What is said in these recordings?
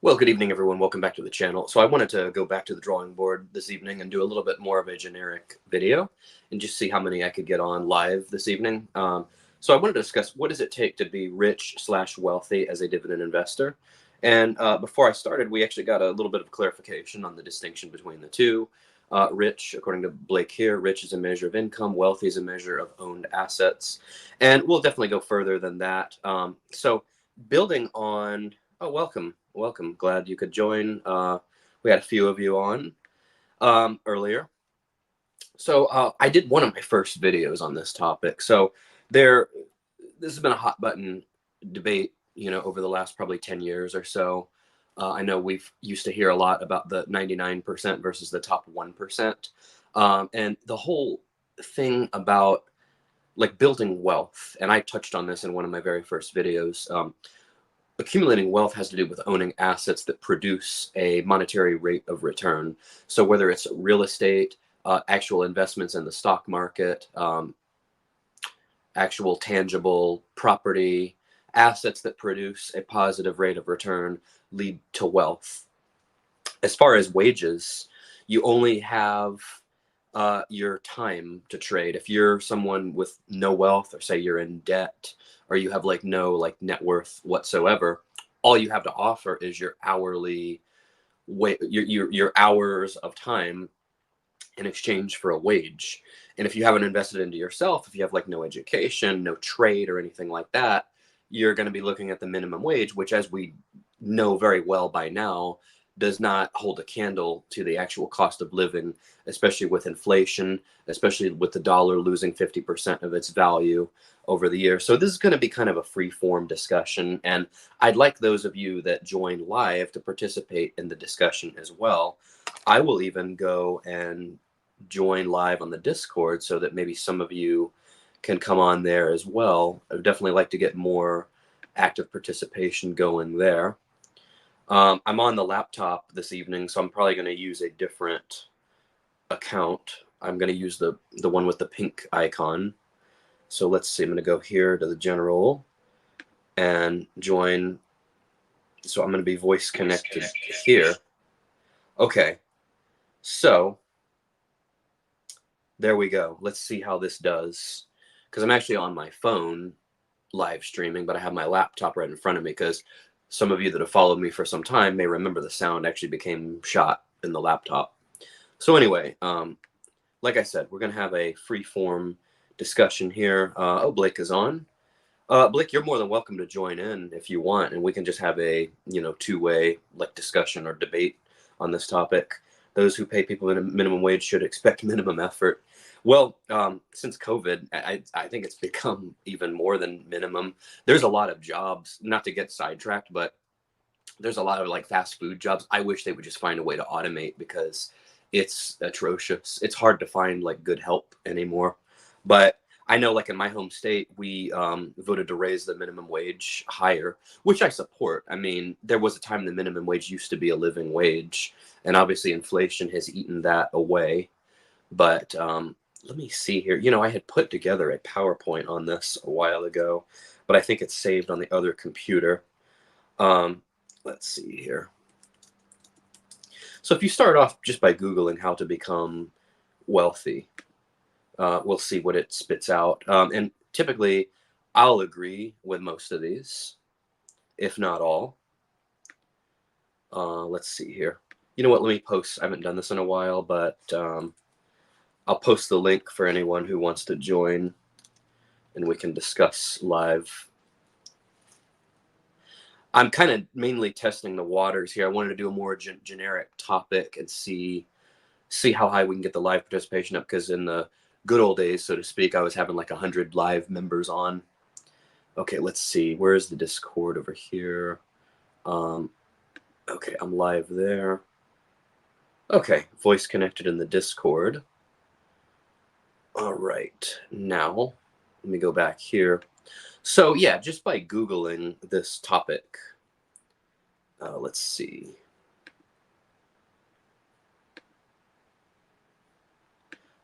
Well, good evening, everyone. Welcome back to the channel. So I wanted to go back to the drawing board this evening and do a little bit more of a generic video and just see how many I could get on live this evening. So I wanted to discuss what does it take to be rich/wealthy as a dividend investor. And before I started, we actually got a little bit of clarification on the distinction between the two. Rich, according to Blake here, rich is a measure of income, wealthy is a measure of owned assets. And we'll definitely go further than that. So building on, oh, welcome. Welcome. Glad you could join. We had a few of you on earlier. So I did one of my first videos on this topic. So this has been a hot button debate, over the last probably 10 years or so. I know we've used to hear a lot about the 99% versus the top 1%. And the whole thing about like building wealth, and I touched on this in one of my very first videos. Accumulating wealth has to do with owning assets that produce a monetary rate of return. So whether it's real estate, actual investments in the stock market, actual tangible property, assets that produce a positive rate of return lead to wealth. As far as wages, you only have your time to trade. If you're someone with no wealth, or say you're in debt, or you have like no like net worth whatsoever, all you have to offer is your hourly your hours of time in exchange for a wage. And if you haven't invested into yourself, if you have like no education, no trade or anything like that, you're going to be looking at the minimum wage, which, as we know very well by now, does not hold a candle to the actual cost of living, especially with inflation, especially with the dollar losing 50% of its value over the year. So this is going to be kind of a free form discussion. And I'd like those of you that join live to participate in the discussion as well. I will even go and join live on the Discord so that maybe some of you can come on there as well. I would definitely like to get more active participation going there. I'm on the laptop this evening, so I'm probably going to use a different account. I'm going to use the one with the pink icon. So let's see, I'm going to go here to the general and join. So I'm going to be voice connected here. Okay, so there we go. Let's see how this does, because I'm actually on my phone live streaming, but I have my laptop right in front of me, because some of you that have followed me for some time may remember the sound actually became shot in the laptop. So anyway, like I said, we're going to have a free form discussion here. Oh, Blake is on. Blake, you're more than welcome to join in if you want, and we can just have a two-way like discussion or debate on this topic. Those who pay people minimum wage should expect minimum effort. Well, since COVID, I think it's become even more than minimum. There's a lot of jobs, not to get sidetracked, but there's a lot of like fast food jobs. I wish they would just find a way to automate, because it's atrocious. It's hard to find like good help anymore. But I know, like in my home state, we voted to raise the minimum wage higher, which I support. I mean, there was a time the minimum wage used to be a living wage, and obviously inflation has eaten that away. But let me see here. I had put together a PowerPoint on this a while ago, but I think it's saved on the other computer. Let's see here. So if you start off just by Googling how to become wealthy, we'll see what it spits out. And typically, I'll agree with most of these, if not all. Let's see here. You know what? Let me post. I haven't done this in a while, but I'll post the link for anyone who wants to join, and we can discuss live. I'm kind of mainly testing the waters here. I wanted to do a more generic topic and see how high we can get the live participation up, because in the good old days, so to speak, I was having like 100 live members on. Okay, let's see. Where's the Discord over here? Okay, I'm live there. Okay, voice connected in the Discord. All right, now let me go back here. So yeah, just by Googling this topic, let's see.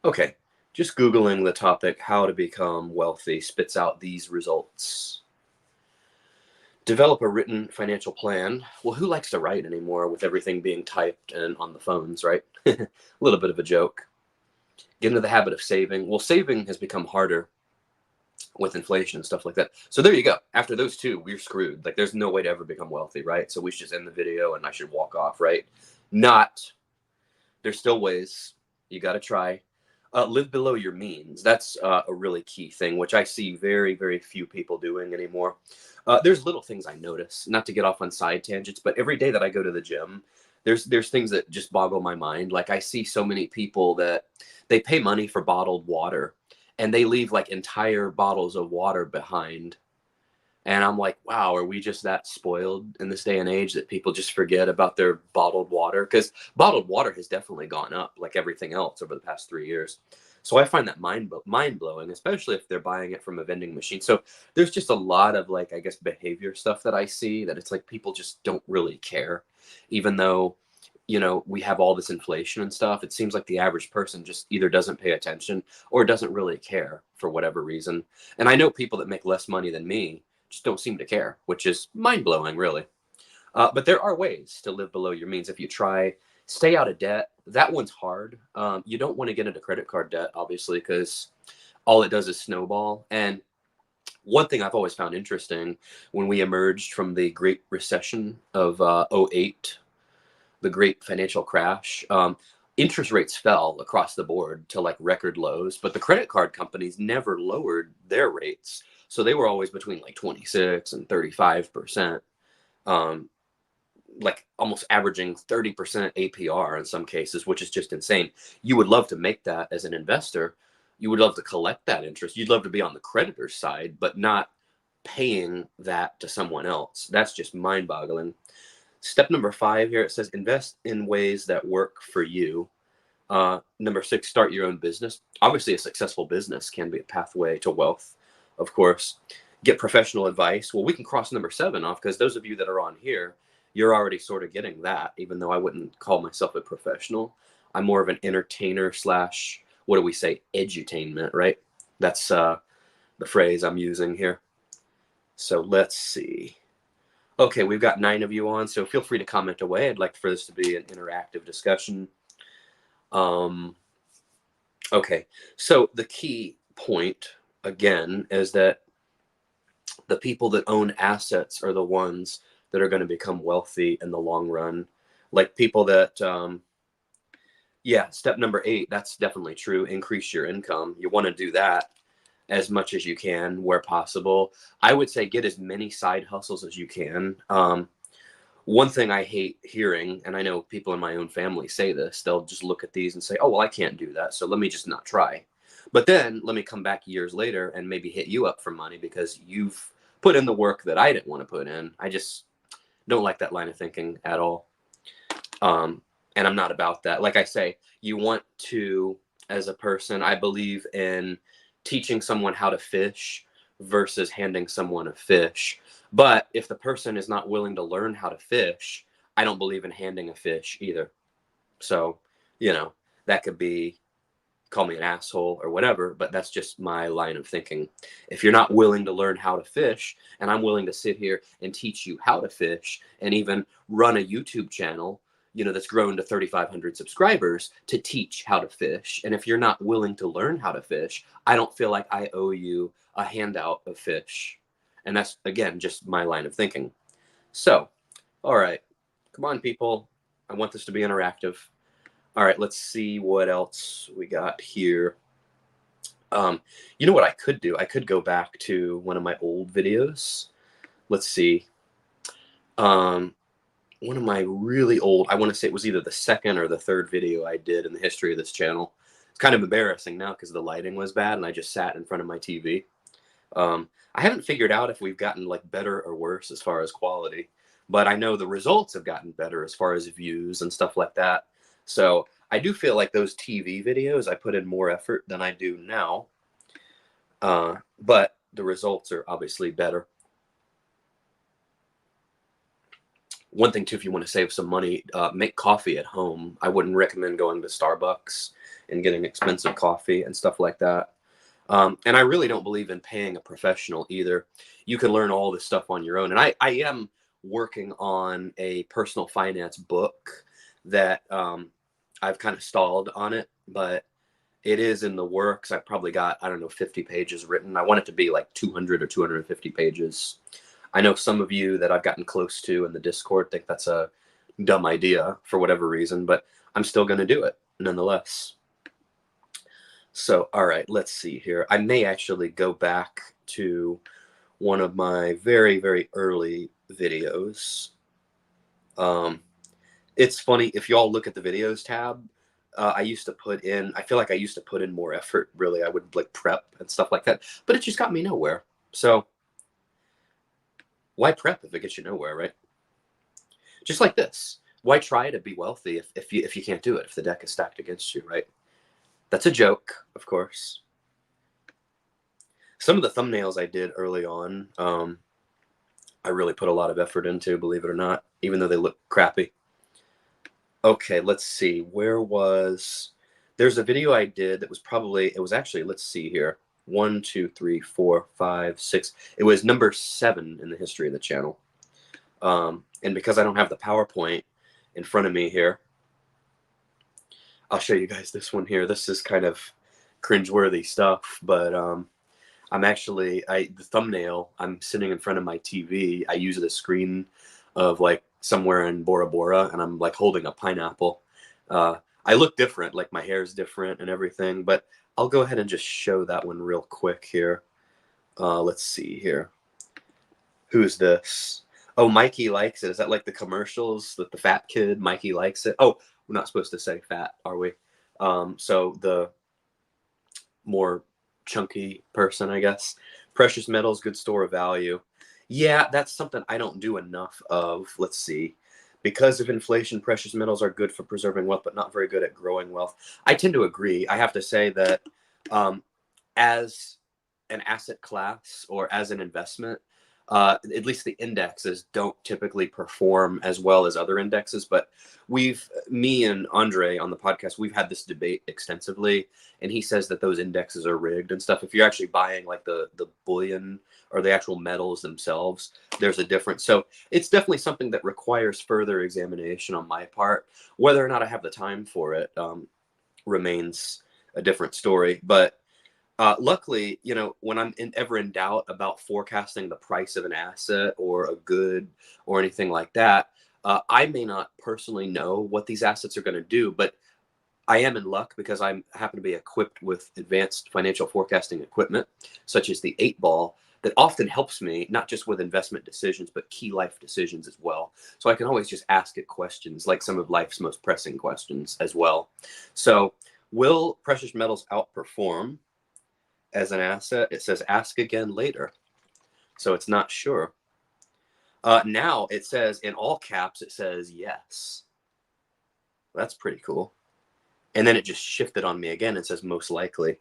Okay, just Googling the topic, how to become wealthy, spits out these results. Develop a written financial plan. Well, who likes to write anymore with everything being typed and on the phones, right? A little bit of a joke. Get into the habit of saving. Well, saving has become harder with inflation and stuff like that. So there you go. After those two, we're screwed. Like there's no way to ever become wealthy, right? So we should just end the video and I should walk off, right? Not. There's still ways. You got to try. Live below your means. That's a really key thing, which I see very, very few people doing anymore. There's little things I notice, not to get off on side tangents, but every day that I go to the gym, there's things that just boggle my mind. Like I see so many people that they pay money for bottled water and they leave like entire bottles of water behind. And I'm like, wow, are we just that spoiled in this day and age that people just forget about their bottled water? Because bottled water has definitely gone up like everything else over the past 3 years. So I find that mind blowing, especially if they're buying it from a vending machine. So there's just a lot of like, I guess, behavior stuff that I see that it's like people just don't really care, even though, you know, we have all this inflation and stuff. It seems like the average person just either doesn't pay attention or doesn't really care for whatever reason. And I know people that make less money than me just don't seem to care, which is mind-blowing, really. But there are ways to live below your means if you try. Stay out of debt. That one's hard. You don't want to get into credit card debt, obviously, because all it does is snowball. And one thing I've always found interesting when we emerged from the Great Recession of '08, the Great Financial Crash, interest rates fell across the board to like record lows, but the credit card companies never lowered their rates. So they were always between like 26 and 35%, like almost averaging 30% APR in some cases, which is just insane. You would love to make that as an investor. You would love to collect that interest. You'd love to be on the creditor's side, but not paying that to someone else. That's just mind boggling. Step number 5 here, it says invest in ways that work for you. Number 6, start your own business. Obviously, a successful business can be a pathway to wealth, of course. Get professional advice. Well, we can cross number 7 off because those of you that are on here, you're already sort of getting that, even though I wouldn't call myself a professional. I'm more of an entertainer slash, what do we say, edutainment, right? That's the phrase I'm using here. So let's see. Okay, we've got 9 of you on, so feel free to comment away. I'd like for this to be an interactive discussion. Okay, so the key point, again, is that the people that own assets are the ones that are going to become wealthy in the long run. Like people that, yeah, step number 8, that's definitely true. Increase your income. You want to do that as much as you can where possible. I would say get as many side hustles as you can. One thing I hate hearing, and I know people in my own family say this, they'll just look at these and say, oh, well, I can't do that, so let me just not try. But then let me come back years later and maybe hit you up for money because you've put in the work that I didn't want to put in. I just don't like that line of thinking at all. And I'm not about that. Like I say, you want to, as a person, I believe in teaching someone how to fish versus handing someone a fish. But if the person is not willing to learn how to fish, I don't believe in handing a fish either. So, you know, that could be, call me an asshole or whatever, but that's just my line of thinking. If you're not willing to learn how to fish, and I'm willing to sit here and teach you how to fish and even run a YouTube channel, you know, that's grown to 3,500 subscribers to teach how to fish. And if you're not willing to learn how to fish, I don't feel like I owe you a handout of fish. And that's, again, just my line of thinking. So, all right, come on, people. I want this to be interactive. All right, let's see what else we got here. You know what I could do? I could go back to one of my old videos. Let's see. One of my really old, I want to say it was either the second or the third video I did in the history of this channel. It's kind of embarrassing now because the lighting was bad and I just sat in front of my TV. I haven't figured out if we've gotten like better or worse as far as quality, but I know the results have gotten better as far as views and stuff like that. So I do feel like those TV videos, I put in more effort than I do now, but the results are obviously better. One thing too, if you want to save some money, make coffee at home. I wouldn't recommend going to Starbucks and getting expensive coffee and stuff like that. And I really don't believe in paying a professional either. You can learn all this stuff on your own. And I am working on a personal finance book that I've kind of stalled on it, but it is in the works. I've probably got, I don't know, 50 pages written. I want it to be like 200 or 250 pages. I know some of you that I've gotten close to in the Discord think that's a dumb idea for whatever reason, but I'm still going to do it nonetheless. So, all right, let's see here. I may actually go back to one of my very, very early videos. It's funny, if you all look at the videos tab, I feel like I used to put in more effort, really. I would like prep and stuff like that, but it just got me nowhere. So why prep if it gets you nowhere, right? Just like this. Why try to be wealthy if you can't do it, if the deck is stacked against you, right? That's a joke, of course. Some of the thumbnails I did early on, I really put a lot of effort into, believe it or not, even though they look crappy. Okay, let's see. There's a video I did that was actually, let's see here. 1, 2, 3, 4, 5, 6. It was number 7 in the history of the channel. And because I don't have the PowerPoint in front of me here, I'll show you guys this one here. This is kind of cringeworthy stuff, but the thumbnail, I'm sitting in front of my TV. I use the screen of like somewhere in Bora Bora, and I'm like holding a pineapple. I look different, like my hair is different and everything, but I'll go ahead and just show that one real quick here. Let's see here. Who's this? Oh, Mikey likes it. Is that like the commercials that the fat kid, Mikey likes it? Oh, we're not supposed to say fat, are we? So the more chunky person, I guess. Precious metals, good store of value. Yeah, that's something I don't do enough of. Let's see. Because of inflation, precious metals are good for preserving wealth, but not very good at growing wealth. I tend to agree. I have to say that as an asset class or as an investment, at least the indexes don't typically perform as well as other indexes. But me and Andre on the podcast, we've had this debate extensively, and he says that those indexes are rigged and stuff. If you're actually buying like the bullion or the actual metals themselves, there's a difference. So it's definitely something that requires further examination on my part. Whether or not I have the time for it remains a different story. But luckily, when I'm ever in doubt about forecasting the price of an asset or a good or anything like that, I may not personally know what these assets are going to do, but I am in luck because I happen to be equipped with advanced financial forecasting equipment, such as the 8-ball, that often helps me not just with investment decisions, but key life decisions as well. So I can always just ask it questions, like some of life's most pressing questions as well. So will precious metals outperform as an asset? It says ask again later. So it's not sure. Now it says in all caps, it says yes. That's pretty cool. And then it just shifted on me again. It says most likely.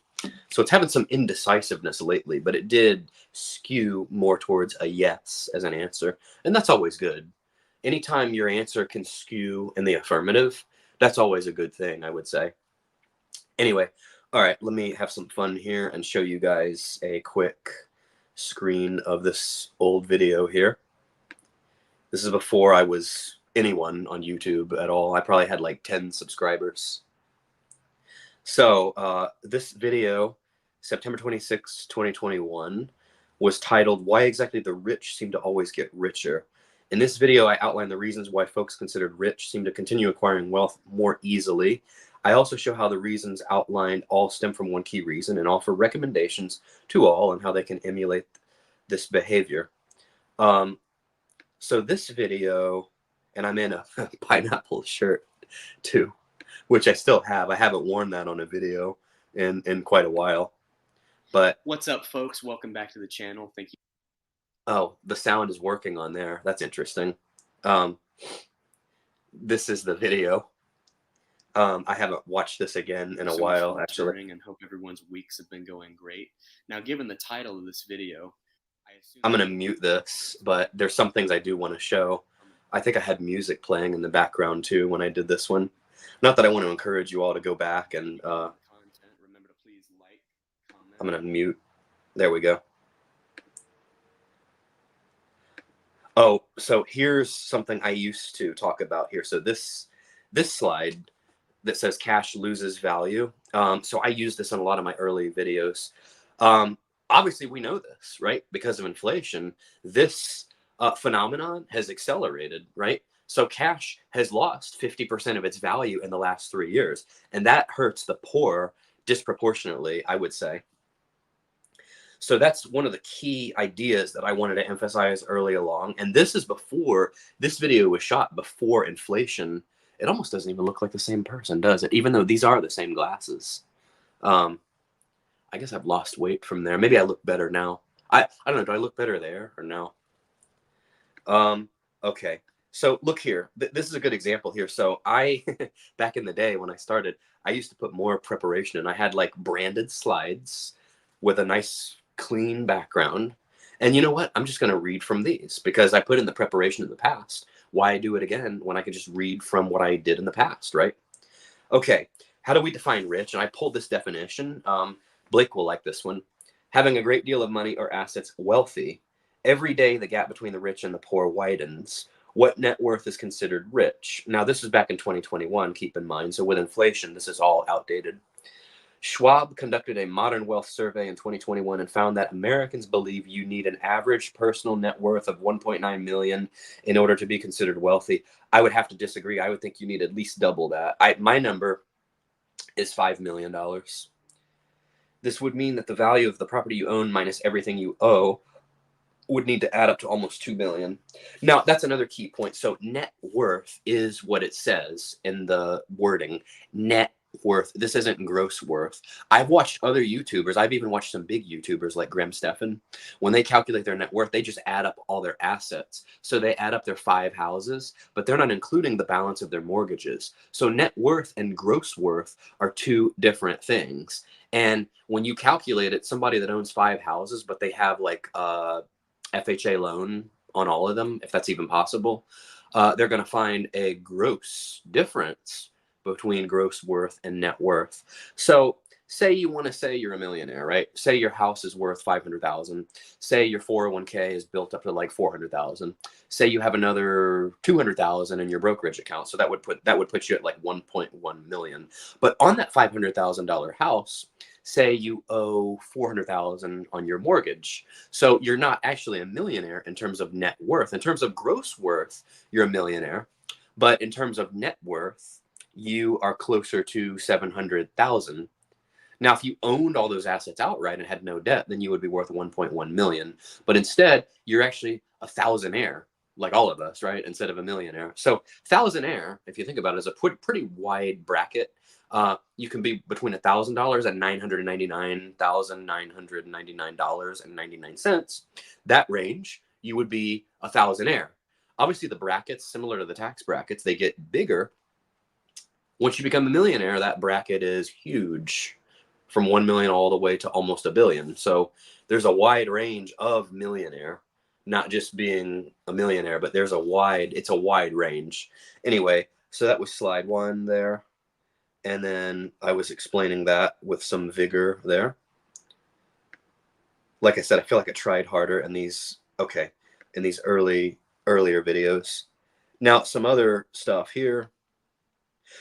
So it's having some indecisiveness lately, but it did skew more towards a yes as an answer. And that's always good. Anytime your answer can skew in the affirmative, that's always a good thing, I would say. Anyway, all right, let me have some fun here and show you guys a quick screen of this old video here. This is before I was anyone on YouTube at all. I probably had like 10 subscribers. So this video, September 26, 2021, was titled, Why Exactly the Rich Seem to Always Get Richer. In this video, I outline the reasons why folks considered rich seem to continue acquiring wealth more easily. I also show how the reasons outlined all stem from one key reason and offer recommendations to all on how they can emulate this behavior. So this video, and I'm in a pineapple shirt too, which I still have. I haven't worn that on a video in quite a while. But what's up, folks? Welcome back to the channel. Thank you. Oh, the sound is working on there. That's interesting. This is the video. I haven't watched this again in a while, actually. And hope everyone's weeks have been going great. Now, given the title of this video, I'm going to mute this, but there's some things I do want to show. I think I had music playing in the background too when I did this one. Not that I want to encourage you all to go back and content. Remember to please like, comment, I'm going to mute. There we go. Oh, so here's something I used to talk about here. So this slide that says cash loses value. So I use this in a lot of my early videos. Obviously, we know this, right? Because of inflation, this phenomenon has accelerated, right? So cash has lost 50% of its value in the last 3 years, and that hurts the poor disproportionately, I would say. So that's one of the key ideas that I wanted to emphasize early along. And this is before this video was shot before inflation. It almost doesn't even look like the same person, does it? Even though these are the same glasses. I guess I've lost weight from there. Maybe I look better now. I don't know. Do I look better there or no? Okay. So look here. This is a good example here. So I, back in the day when I started, I used to put more preparation and I had like branded slides with a nice clean background. And you know what? I'm just going to read from these because I put in the preparation in the past. Why do it again when I could just read from what I did in the past, right? Okay. How do we define rich? And I pulled this definition. Blake will like this one. Having a great deal of money or assets, wealthy. Every day, the gap between the rich and the poor widens. What net worth is considered rich? Now, this was back in 2021, keep in mind. So with inflation, this is all outdated. Schwab conducted a modern wealth survey in 2021 and found that Americans believe you need an average personal net worth of 1.9 million in order to be considered wealthy. I would have to disagree. I would think you need at least double that. My number is $5 million. This would mean that the value of the property you own minus everything you owe would need to add up to almost 2 million. Now, that's another key point. So net worth is what it says in the wording. Net worth. This isn't gross worth. I've watched other YouTubers. I've even watched some big YouTubers like Graham Stephan. When they calculate their net worth, they just add up all their assets. So they add up their 5 houses, but they're not including the balance of their mortgages. So net worth and gross worth are two different things. And when you calculate it, somebody that owns 5 houses, but they have like FHA loan on all of them, if that's even possible, they're going to find a gross difference between gross worth and net worth. So say you want to say you're a millionaire, right? Say your house is worth 500,000. Say your 401k is built up to like 400,000. Say you have another 200,000 in your brokerage account. So that would put you at like 1.1 million. But on that $500,000 house, say you owe 400,000 on your mortgage. So you're not actually a millionaire in terms of net worth. In terms of gross worth, you're a millionaire. But in terms of net worth, you are closer to 700,000. Now, if you owned all those assets outright and had no debt, then you would be worth 1.1 million. But instead, you're actually a thousandaire, like all of us, right? Instead of a millionaire. So thousandaire, if you think about it, is a pretty wide bracket. You can be between $1,000 and $999,999.99. That range, you would be a thousandaire. Obviously, the brackets, similar to the tax brackets, they get bigger. Once you become a millionaire, that bracket is huge, from 1 million all the way to almost a billion. So there's a wide range of millionaire, not just being a millionaire, but it's a wide range. Anyway, so that was slide 1 there. And then I was explaining that with some vigor there. Like I said, I feel like I tried harder in these earlier videos. Now, some other stuff here.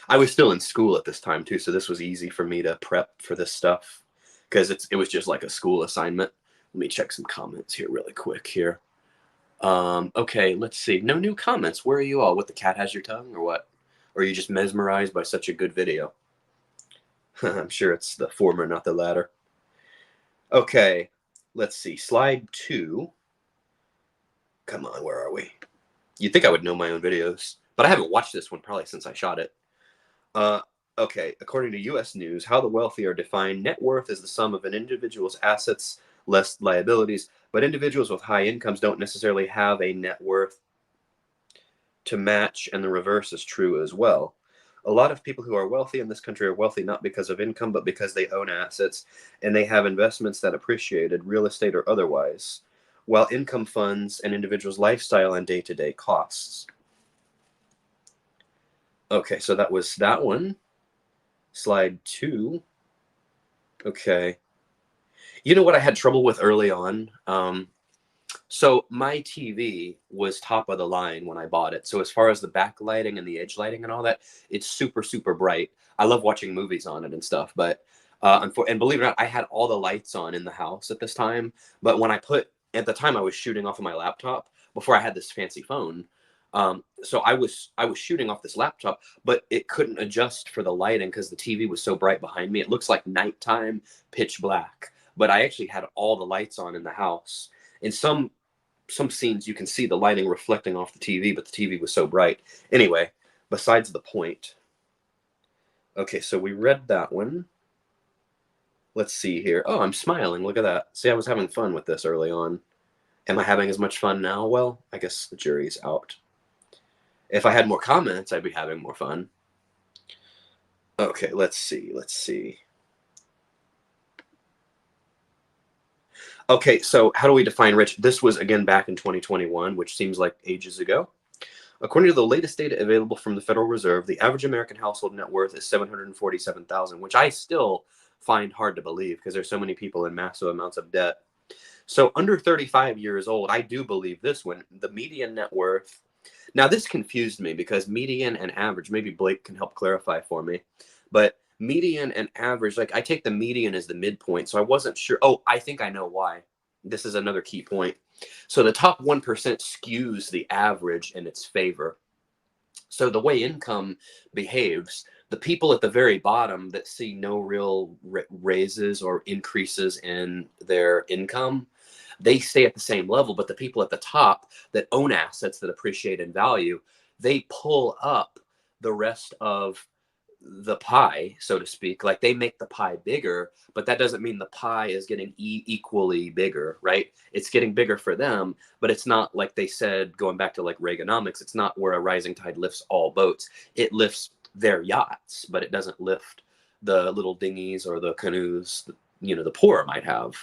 I was still in school at this time too, so this was easy for me to prep for this stuff because it was just like a school assignment. Let me check some comments here really quick here. Okay, let's see. No new comments. Where are you all? What, the cat has your tongue or what? Or are you just mesmerized by such a good video? I'm sure it's the former, not the latter. Okay, let's see. Slide 2. Come on, where are we? You'd think I would know my own videos, but I haven't watched this one probably since I shot it. Okay, according to U.S. News, how the wealthy are defined, net worth is the sum of an individual's assets less liabilities, but individuals with high incomes don't necessarily have a net worth to match, and the reverse is true as well. A lot of people who are wealthy in this country are wealthy not because of income, but because they own assets and they have investments that appreciated, real estate or otherwise, while income funds an individual's lifestyle and day-to-day costs. Okay, so that was that one. Slide 2. Okay. You know what I had trouble with early on? So my TV was top of the line when I bought it. So as far as the backlighting and the edge lighting and all that, it's super, super bright. I love watching movies on it and stuff. But and believe it or not, I had all the lights on in the house at this time. But when I put at the time, I was shooting off of my laptop before I had this fancy phone. So I was shooting off this laptop, but it couldn't adjust for the lighting because the TV was so bright behind me. It looks like nighttime, pitch black. But I actually had all the lights on in the house. In some scenes you can see the lighting reflecting off the TV, but the TV was so bright. Anyway, besides the point. Okay, so we read that one. Let's see here. Oh, I'm smiling. Look at that. See, I was having fun with this early on. Am I having as much fun now? Well, I guess the jury's out. If I had more comments, I'd be having more fun. Okay, let's see. Let's see. Okay, so how do we define rich? This was, again, back in 2021, which seems like ages ago. According to the latest data available from the Federal Reserve, the average American household net worth is $747,000, which I still find hard to believe because there's so many people in massive amounts of debt. So under 35 years old, I do believe this one, the median net worth. Now, this confused me because median and average, maybe Blake can help clarify for me, but median and average, like I take the median as the midpoint, so I wasn't sure. Oh, I think I know why. This is another key point. So the top 1% skews the average in its favor. So the way income behaves, the people at the very bottom that see no real raises or increases in their income, they stay at the same level. But the people at the top that own assets that appreciate in value, they pull up the rest of the pie, so to speak. Like they make the pie bigger, but that doesn't mean the pie is getting equally bigger, right? It's getting bigger for them, but it's not like they said, going back to like Reaganomics, it's not where a rising tide lifts all boats. It lifts their yachts, but it doesn't lift the little dinghies or the canoes that, the poor might have.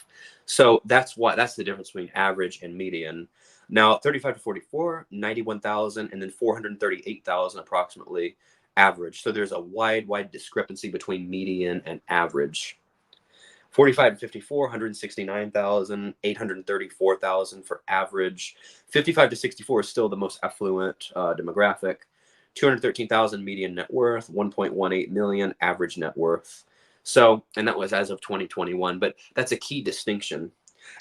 So that's the difference between average and median. Now, 35 to 44, 91,000, and then 438,000 approximately average. So there's a wide discrepancy between median and average. 45 to 54, 169,000, 834,000 for average. 55 to 64 is still the most affluent demographic. 213,000 median net worth, 1.18 million average net worth. So, and that was as of 2021, but that's a key distinction.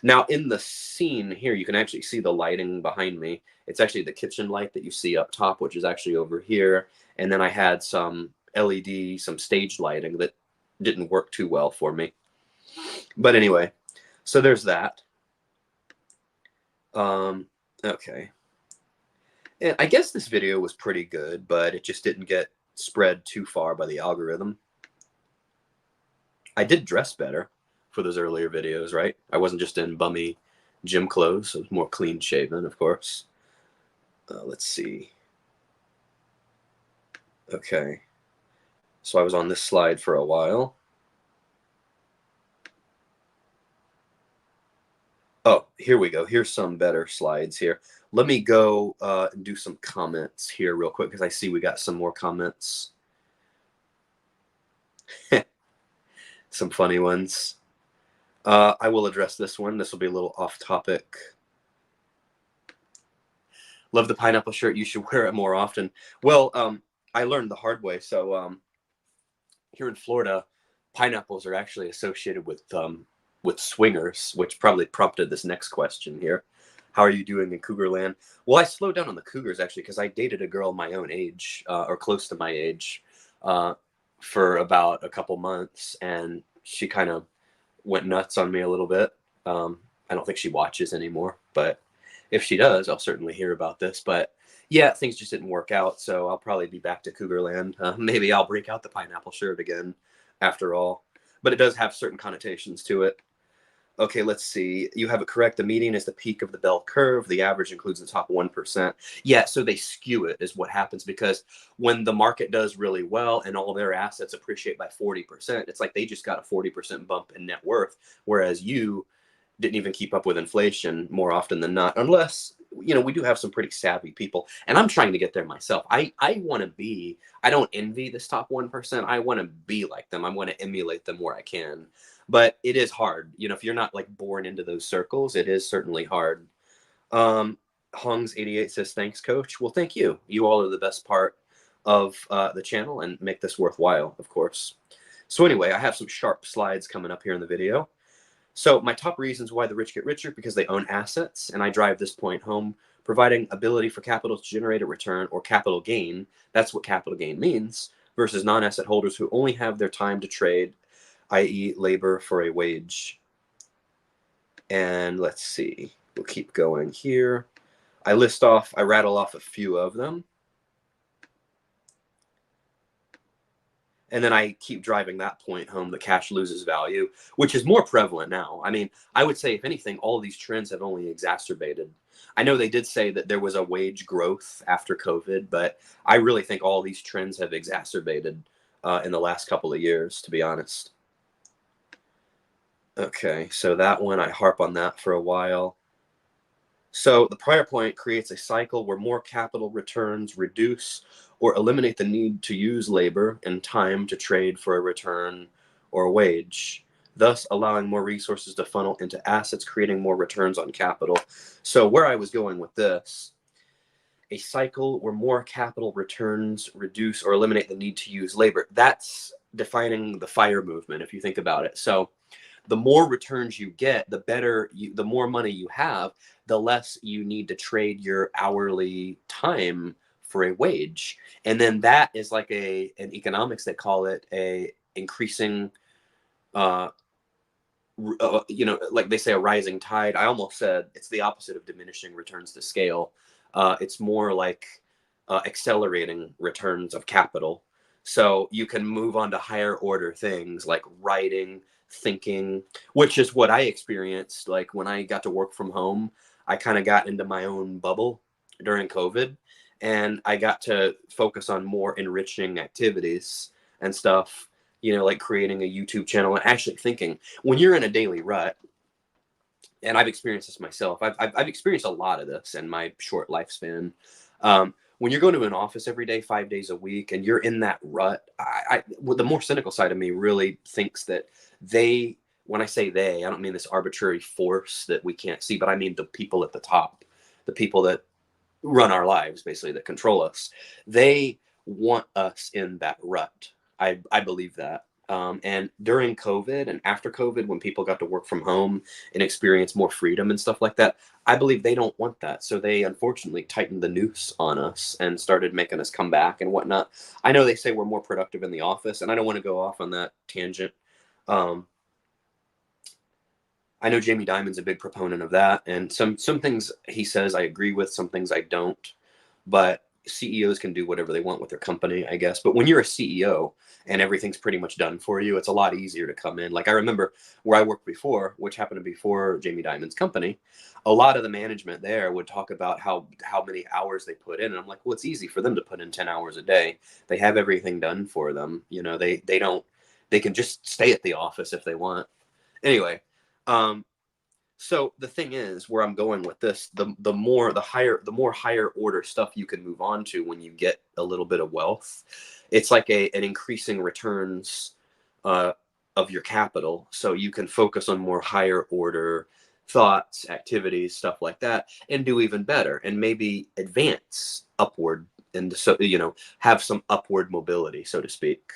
Now, in the scene here, you can actually see the lighting behind me. It's actually the kitchen light that you see up top, which is actually over here. And then I had some LED, some stage lighting that didn't work too well for me. But anyway, so there's that. Okay. And I guess this video was pretty good, but it just didn't get spread too far by the algorithm. I did dress better for those earlier videos, right? I wasn't just in bummy gym clothes. I was more clean shaven, of course. Let's see. Okay. So I was on this slide for a while. Oh, here we go. Here's some better slides here. Let me go and do some comments here real quick because I see we got some more comments. Some funny ones. I will address this one. This will be a little off topic. Love the pineapple shirt. You should wear it more often. Well, I learned the hard way. So here in Florida, pineapples are actually associated with swingers, which probably prompted this next question here. How are you doing in Cougar land? Well, I slowed down on the Cougars actually because I dated a girl my own age or close to my age for about a couple months, and she kind of went nuts on me a little bit. I don't think she watches anymore, but if she does, I'll certainly hear about this. But yeah, things just didn't work out, so I'll probably be back to Cougar land. Maybe I'll break out the pineapple shirt again after all, but it does have certain connotations to it. Okay, let's see. You have it correct. The median is the peak of the bell curve. The average includes the top 1%. Yeah, so they skew it is what happens because when the market does really well and all their assets appreciate by 40%, it's like they just got a 40% bump in net worth, whereas you didn't even keep up with inflation more often than not, unless, we do have some pretty savvy people. And I'm trying to get there myself. I want to be, I don't envy this top 1%. I want to be like them. I want to emulate them where I can. but it is hard. If you're not like born into those circles, it is certainly hard. Hungs88 says, thanks, coach. Well, thank you. You all are the best part of the channel and make this worthwhile, of course. So anyway, I have some sharp slides coming up here in the video. So my top reasons why the rich get richer, because they own assets, and I drive this point home, providing ability for capital to generate a return or capital gain. That's what capital gain means, versus non-asset holders who only have their time to trade, i.e. labor for a wage. And let's see, we'll keep going here. I rattle off a few of them. And then I keep driving that point home, that cash loses value, which is more prevalent now. I mean, I would say, if anything, all these trends have only exacerbated. I know they did say that there was a wage growth after COVID, but I really think all these trends have exacerbated in the last couple of years, to be honest. Okay, so that one, I harp on that for a while. So the prior point creates a cycle where more capital returns reduce or eliminate the need to use labor and time to trade for a return or a wage, thus allowing more resources to funnel into assets, creating more returns on capital. So where I was going with this, a cycle where more capital returns reduce or eliminate the need to use labor. That's defining the FIRE movement, if you think about it. So the more returns you get, the more money you have, the less you need to trade your hourly time for a wage. And then that is like in economics, they call it a increasing, like they say, a rising tide. I almost said it's the opposite of diminishing returns to scale. It's more like accelerating returns of capital. So you can move on to higher order things like writing, thinking, which is what I experienced. Like when I got to work from home, I kind of got into my own bubble during COVID, and I got to focus on more enriching activities and stuff, like creating a YouTube channel and actually thinking. When you're in a daily rut, and I've experienced this myself, I've experienced a lot of this in my short lifespan. When you're going to an office every day, 5 days a week, and you're in that rut, well, the more cynical side of me really thinks that when I say they, I don't mean this arbitrary force that we can't see, but I mean the people at the top, the people that run our lives, basically, that control us. They want us in that rut. I believe that. And during COVID and after COVID, when people got to work from home and experience more freedom and stuff like that, I believe they don't want that. So they unfortunately tightened the noose on us and started making us come back and whatnot. I know they say we're more productive in the office, and I don't want to go off on that tangent. I know Jamie Dimon's a big proponent of that, and some things he says I agree with, some things I don't. But CEOs can do whatever they want with their company, I guess. But when you're a CEO and everything's pretty much done for you, it's a lot easier to come in. Like I remember where I worked before, which happened to be before Jamie Dimon's company, a lot of the management there would talk about how many hours they put in. And I'm like, well, it's easy for them to put in 10 hours a day. They have everything done for them. They can just stay at the office if they want. Anyway, so the thing is, where I'm going with this, the more higher order stuff you can move on to when you get a little bit of wealth, it's like an increasing returns of your capital. So you can focus on more higher order thoughts, activities, stuff like that, and do even better, and maybe advance upward, and so have some upward mobility, so to speak.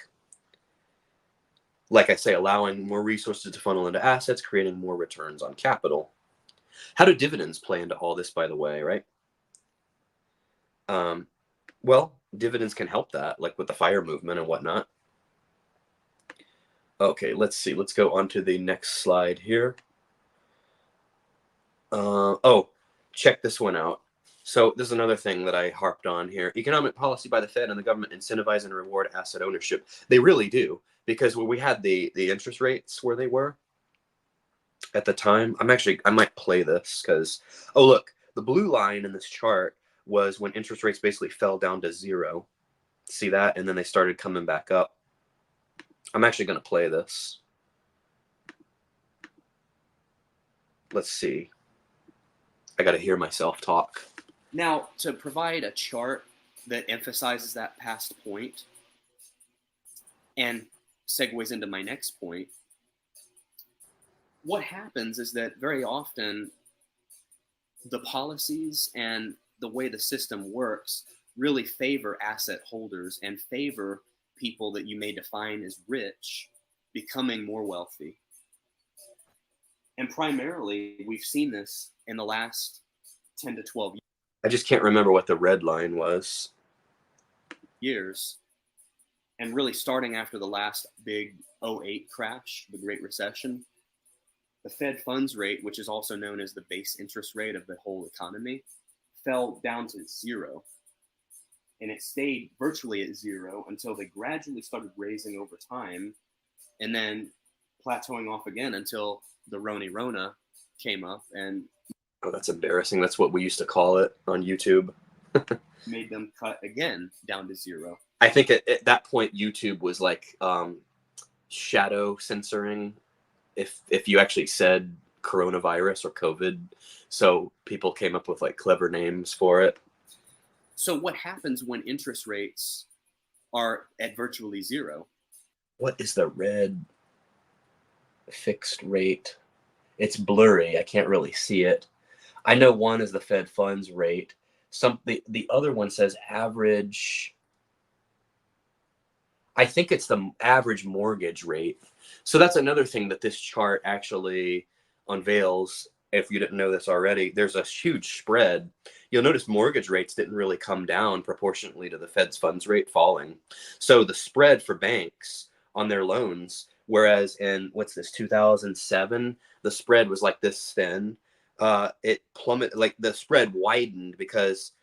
Like I say, allowing more resources to funnel into assets, creating more returns on capital. How do dividends play into all this, by the way, right? Well, dividends can help that, like with the FIRE movement and whatnot. Okay, let's see. Let's go on to the next slide here. Check this one out. So this is another thing that I harped on here. Economic policy by the Fed and the government incentivize and reward asset ownership. They really do, because when we had the interest rates where they were at the time, I might play this because, oh look, the blue line in this chart was when interest rates basically fell down to zero. See that? And then they started coming back up. I'm actually going to play this. Let's see. I got to hear myself talk. Now, to provide a chart that emphasizes that past point and segues into my next point, what happens is that very often the policies and the way the system works really favor asset holders and favor people that you may define as rich becoming more wealthy. And primarily, we've seen this in the last 10 to 12 I just can't remember what the red line was. years, and really starting after the last big '08 crash, the Great Recession. The Fed funds rate, which is also known as the base interest rate of the whole economy, fell down to zero. And it stayed virtually at zero until they gradually started raising over time and then plateauing off again until the Rona came up and Oh, that's embarrassing. That's what we used to call it on YouTube. made them cut again down to zero. I think at that point, YouTube was like shadow censoring if you actually said coronavirus or COVID. So people came up with like clever names for it. So what happens when interest rates are at virtually zero? What is the red fixed rate? It's blurry. I can't really see it. I know one is the Fed funds rate. The other one says average. I think it's the average mortgage rate. So that's another thing that this chart actually unveils. If you didn't know this already, there's a huge spread. You'll notice mortgage rates didn't really come down proportionately to the Fed's funds rate falling. So the spread for banks on their loans, whereas in 2007, the spread was like this thin. It plummeted, like the spread widened because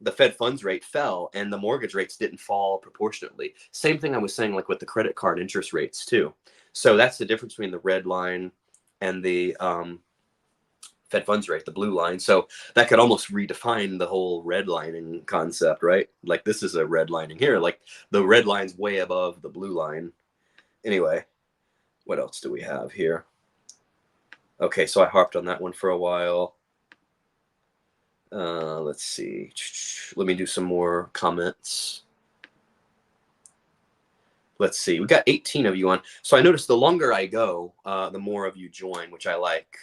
the Fed funds rate fell and the mortgage rates didn't fall proportionately. Same thing I was saying, like with the credit card interest rates too. So that's the difference between the red line and the Fed funds rate, the blue line. So that could almost redefine the whole redlining concept, right? Like this is a redlining here. Like the red line's way above the blue line. Anyway, what else do we have here? Okay, so I harped on that one for a while. Let's see. Let me do some more comments. Let's see. We got 18 of you on. So I noticed the longer I go, the more of you join, which I like.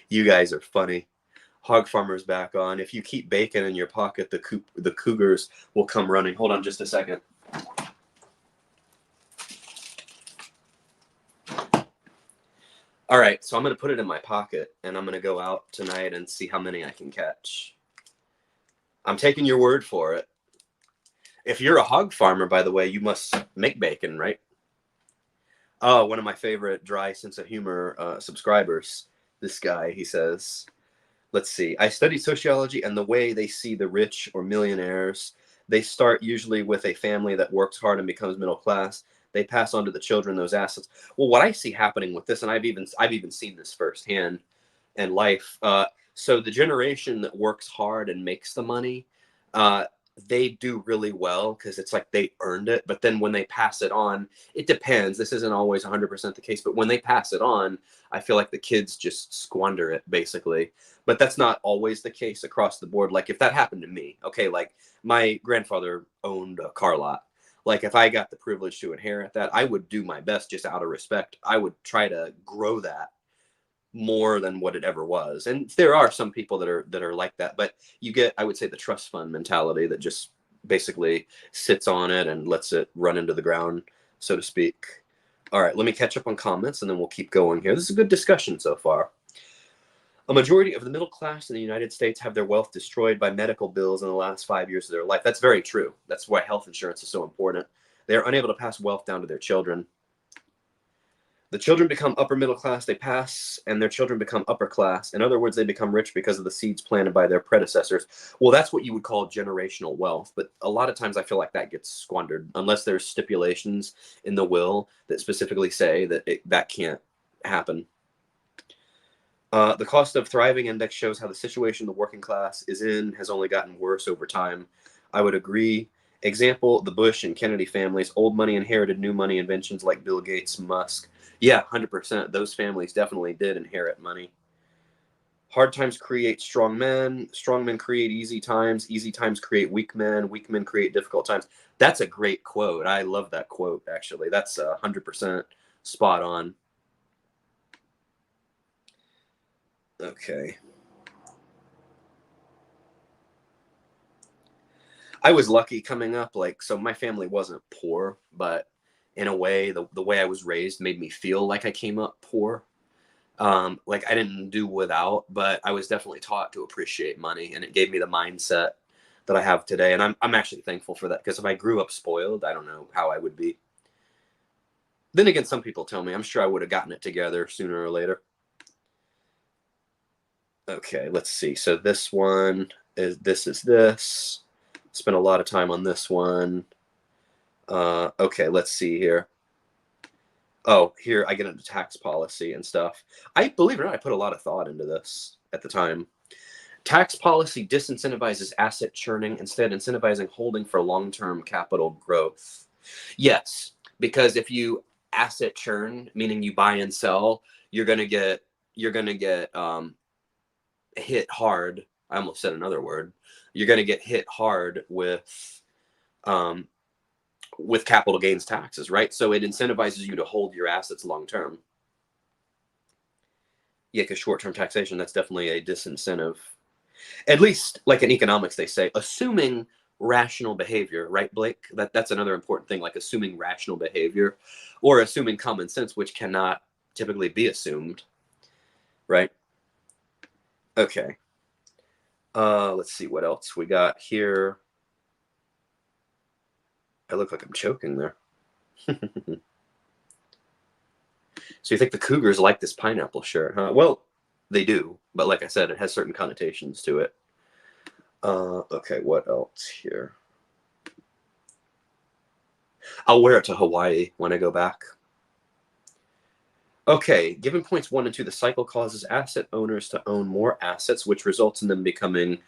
You guys are funny. Hog Farmer's back on. If you keep bacon in your pocket, the cougars will come running. Hold on just a second. All right, so I'm going to put it in my pocket, and I'm going to go out tonight and see how many I can catch. I'm taking your word for it. If you're a hog farmer, by the way, you must make bacon, right? Oh, one of my favorite dry sense of humor subscribers. This guy, he says, let's see. I study sociology and the way they see the rich or millionaires. They start usually with a family that works hard and becomes middle class. They pass on to the children those assets. Well, what I see happening with this, and I've even seen this firsthand in life. So the generation that works hard and makes the money, they do really well because it's like they earned it. But then when they pass it on, it depends. This isn't always 100% the case, but when they pass it on, I feel like the kids just squander it basically. But that's not always the case across the board. Like if that happened to me, okay, like my grandfather owned a car lot. Like if I got the privilege to inherit that, I would do my best just out of respect. I would try to grow that more than what it ever was. And there are some people that are like that, but you get, I would say, the trust fund mentality that just basically sits on it and lets it run into the ground, so to speak. All right, let me catch up on comments and then we'll keep going here. This is a good discussion so far. A majority of the middle class in the United States have their wealth destroyed by medical bills in the last 5 years of their life. That's very true. That's why health insurance is so important. They are unable to pass wealth down to their children. The children become upper middle class, they pass, and their children become upper class. In other words, they become rich because of the seeds planted by their predecessors. Well, that's what you would call generational wealth. But a lot of times I feel like that gets squandered unless there's stipulations in the will that specifically say that that can't happen. The cost of thriving index shows how the situation the working class is in has only gotten worse over time. I would agree. Example, the Bush and Kennedy families, old money inherited new money inventions like Bill Gates, Musk. Yeah, 100%. Those families definitely did inherit money. Hard times create strong men create easy times create weak men create difficult times. That's a great quote. I love that quote, actually. That's 100%. spot on. Okay. I was lucky coming up. Like, so my family wasn't poor, but in a way, the way I was raised made me feel like I came up poor. Like I didn't do without, but I was definitely taught to appreciate money, and it gave me the mindset that I have today. And I'm actually thankful for that, because if I grew up spoiled, I don't know how I would be. Then again, some people tell me I'm sure I would have gotten it together sooner or later. Okay, let's see. So this one is this. Spent a lot of time on this one. Okay, let's see here. Oh, here I get into tax policy and stuff. I believe it or not, I put a lot of thought into this at the time. Tax policy disincentivizes asset churning, instead incentivizing holding for long-term capital growth. Yes, because if you asset churn, meaning you buy and sell, you're gonna get hit hard. I almost said another word. You're gonna get hit hard um, with capital gains taxes, right? So it incentivizes you to hold your assets long term. Yeah, because short-term taxation, that's definitely a disincentive. At least, like in economics, they say, assuming rational behavior, right, Blake? That's another important thing, like assuming rational behavior, or assuming common sense, which cannot typically be assumed, right? Okay. Let's see what else we got here. I look like I'm choking there. So you think the Cougars like this pineapple shirt, huh? Well, they do, but like I said, it has certain connotations to it. Okay, what else here? I'll wear it to Hawaii when I go back. Okay, given points 1 and 2, the cycle causes asset owners to own more assets, which results in them becoming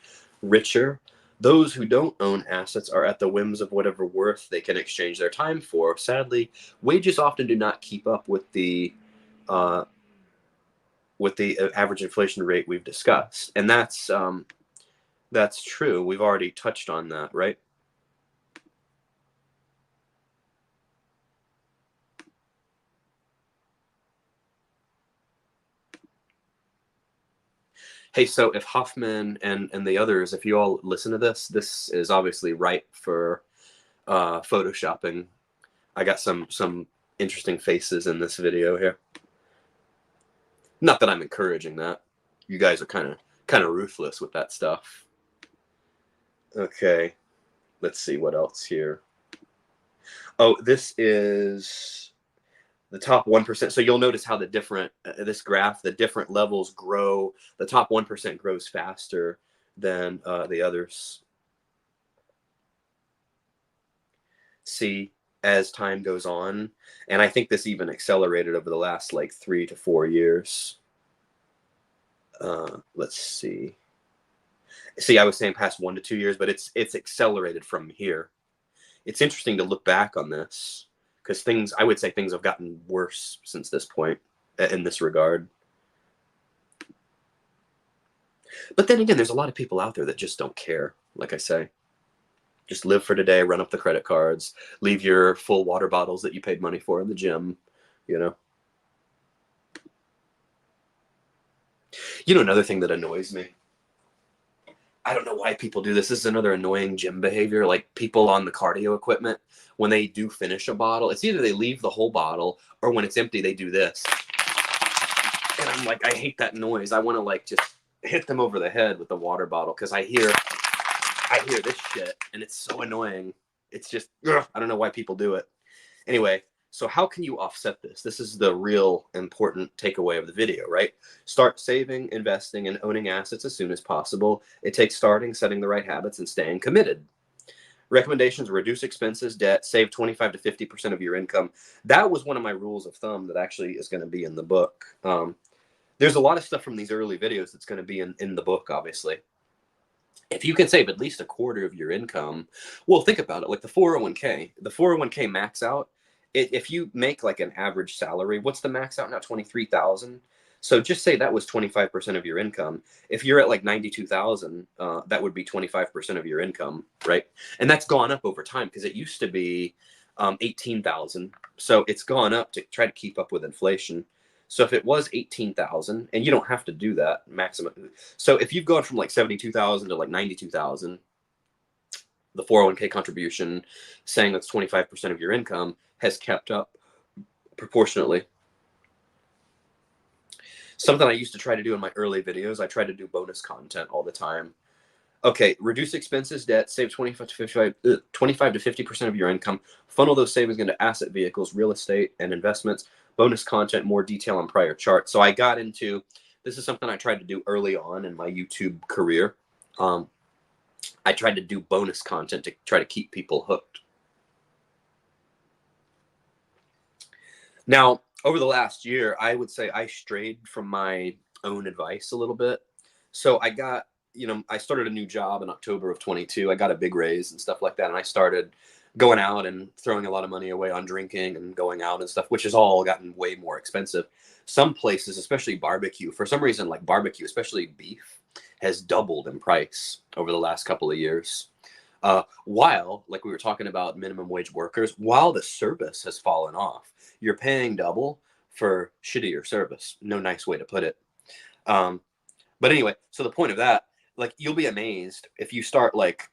richer. Those who don't own assets are at the whims of whatever worth they can exchange their time for. Sadly, wages often do not keep up uh, with the average inflation rate we've discussed, and that's true. We've already touched on that, right? Hey, so if Hoffman and the others, if you all listen to this, this is obviously ripe for photoshopping. I got some interesting faces in this video here. Not that I'm encouraging that. You guys are kind of ruthless with that stuff. Okay, let's see what else here. Oh, this is the top 1%. So you'll notice how the different this graph, the different levels grow. The top 1% grows faster than the others. See, as time goes on, and I think this even accelerated over the last like 3 to 4 years. Let's see. See, I was saying past 1 to 2 years, but it's accelerated from here. It's interesting to look back on this, because I would say things have gotten worse since this point in this regard. But then again, there's a lot of people out there that just don't care. Like I say, just live for today, run up the credit cards, leave your full water bottles that you paid money for in the gym, you know. Another thing that annoys me, I don't know why people do this. This is another annoying gym behavior. Like people on the cardio equipment, when they do finish a bottle, it's either they leave the whole bottle, or when it's empty, they do this. And I'm like, I hate that noise. I want to like just hit them over the head with the water bottle, because I hear this shit, and it's so annoying. It's just, ugh, I don't know why people do it. Anyway, so how can you offset this? This is the real important takeaway of the video, right? Start saving, investing, and owning assets as soon as possible. It takes starting, setting the right habits, and staying committed. Recommendations: reduce expenses, debt, save 25 to 50% of your income. That was one of my rules of thumb that actually is going to be in the book. There's a lot of stuff from these early videos that's going to be in the book, obviously. If you can save at least a quarter of your income, well, think about it. Like the 401k max out. If you make like an average salary, what's the max out now? 23,000. So just say that was 25% of your income. If you're at like 92,000, that would be 25% of your income, right? And that's gone up over time, because it used to be 18,000. So it's gone up to try to keep up with inflation. So if it was 18,000, and you don't have to do that maximum. So if you've gone from like 72,000 to like 92,000, the 401k contribution, saying that's 25% of your income, has kept up proportionately. Something I used to try to do in my early videos, I try to do bonus content all the time. Okay, reduce expenses, debt, save 25 to 50% of your income, funnel those savings into asset vehicles, real estate, and investments. Bonus content, more detail on prior charts. So I got into, this is something I tried to do early on in my YouTube career. I tried to do bonus content to try to keep people hooked. Now, over the last year, I would say I strayed from my own advice a little bit. So I got, I started a new job in October of 22. I got a big raise and stuff like that. And I started going out and throwing a lot of money away on drinking and going out and stuff, which has all gotten way more expensive. Some places, especially barbecue, for some reason, like barbecue, especially beef, has doubled in price over the last couple of years. While, like we were talking about minimum wage workers, while the service has fallen off, you're paying double for shittier service. No nice way to put it. But anyway, so the point of that, like, you'll be amazed if you start like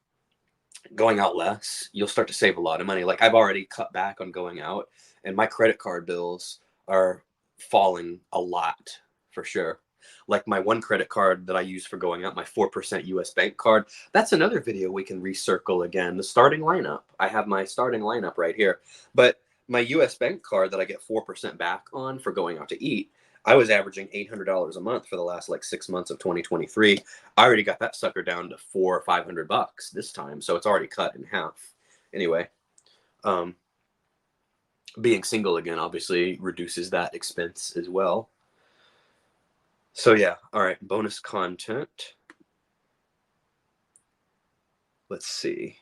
going out less, you'll start to save a lot of money. Like, I've already cut back on going out, and my credit card bills are falling a lot for sure. Like my one credit card that I use for going out, my 4% US bank card. That's another video we can recircle again. The starting lineup. I have my starting lineup right here. But my US bank card that I get 4% back on for going out to eat, I was averaging $800 a month for the last like 6 months of 2023. I already got that sucker down to $400 or $500 this time. So it's already cut in half. Anyway, being single again obviously reduces that expense as well. So yeah, all right, bonus content. Let's see.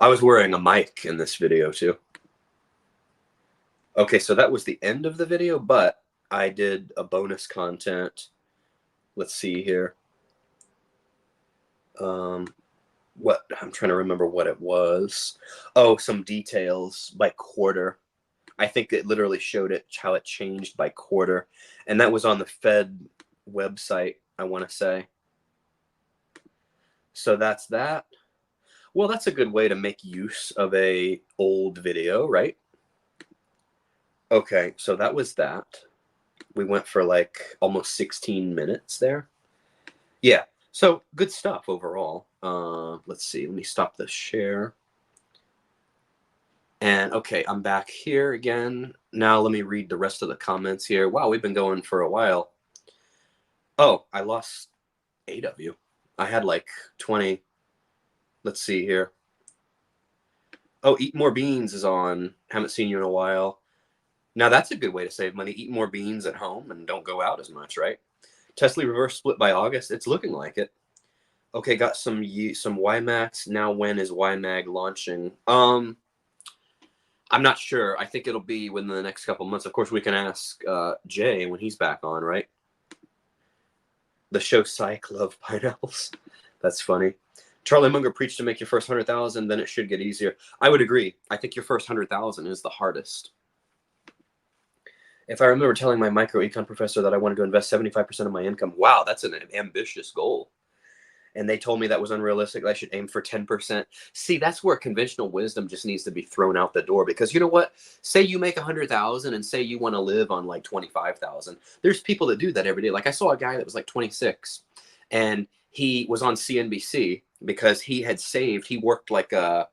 I was wearing a mic in this video too. Okay, so that was the end of the video, but I did a bonus content. Let's see here. What, I'm trying to remember what it was. Oh, some details by quarter. I think it literally showed it how it changed by quarter, and that was on the Fed website, I want to say. So that's that. Well, that's a good way to make use of a old video, right? Okay, so that was that. We went for like almost 16 minutes there. Yeah, so good stuff overall. Let's see, let me stop the share. And okay, I'm back here again. Now let me read the rest of the comments here. Wow, we've been going for a while. Oh, I lost 8 of you. I had like 20. Let's see here. Oh, Eat More Beans is on. Haven't seen you in a while. Now that's a good way to save money. Eat more beans at home and don't go out as much, right? Tesla reverse split by August. It's looking like it. Okay, got some WiMAX. Now when is WiMag launching? I'm not sure. I think it'll be within the next couple months. Of course, we can ask Jay when he's back on, right? The show Psych love pineapples. That's funny. Charlie Munger preached to make your first 100,000, then it should get easier. I would agree. I think your first 100,000 is the hardest. If I remember telling my microecon professor that I wanted to invest 75% of my income, wow, that's an ambitious goal. And they told me that was unrealistic. I should aim for 10%. See, that's where conventional wisdom just needs to be thrown out the door. Because you know what? Say you make 100,000 and say you want to live on like 25,000. There's people that do that every day. Like I saw a guy that was like 26, and he was on CNBC because he had saved. He worked like a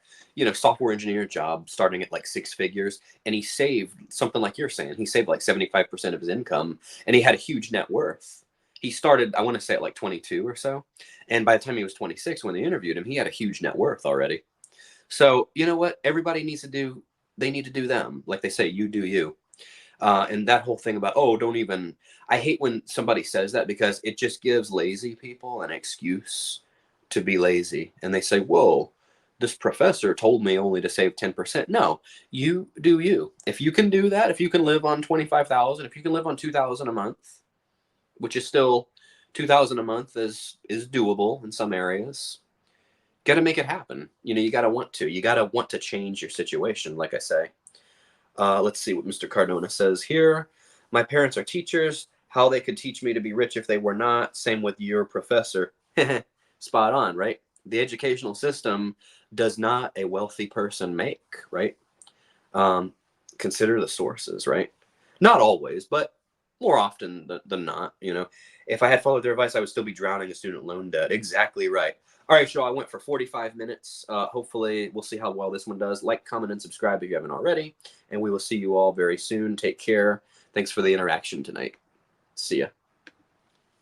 software engineer job starting at like 6 figures, and he saved something like you're saying. He saved like 75% of his income, and he had a huge net worth. He started, I want to say, at like 22 or so. And by the time he was 26, when they interviewed him, he had a huge net worth already. So you know what? Everybody needs to do, they need to do them. Like they say, you do you. And that whole thing about, oh, don't even, I hate when somebody says that because it just gives lazy people an excuse to be lazy. And they say, whoa, this professor told me only to save 10%. No, you do you. If you can do that, if you can live on 25,000, if you can live on 2,000 a month, which is still 2,000 a month is doable in some areas. Got to make it happen. You know, you got to want to. You got to want to change your situation, like I say. Let's see what Mr. Cardona says here. My parents are teachers. How they could teach me to be rich if they were not. Same with your professor. Spot on, right? The educational system does not a wealthy person make, right? Um, Consider the sources, right? Not always, but more often than not. You know, if I had followed their advice, I would still be drowning in student loan debt. Exactly right. All right, so I went for 45 minutes. Hopefully, we'll see how well this one does. Like, comment, and subscribe if you haven't already. And we will see you all very soon. Take care. Thanks for the interaction tonight. See ya.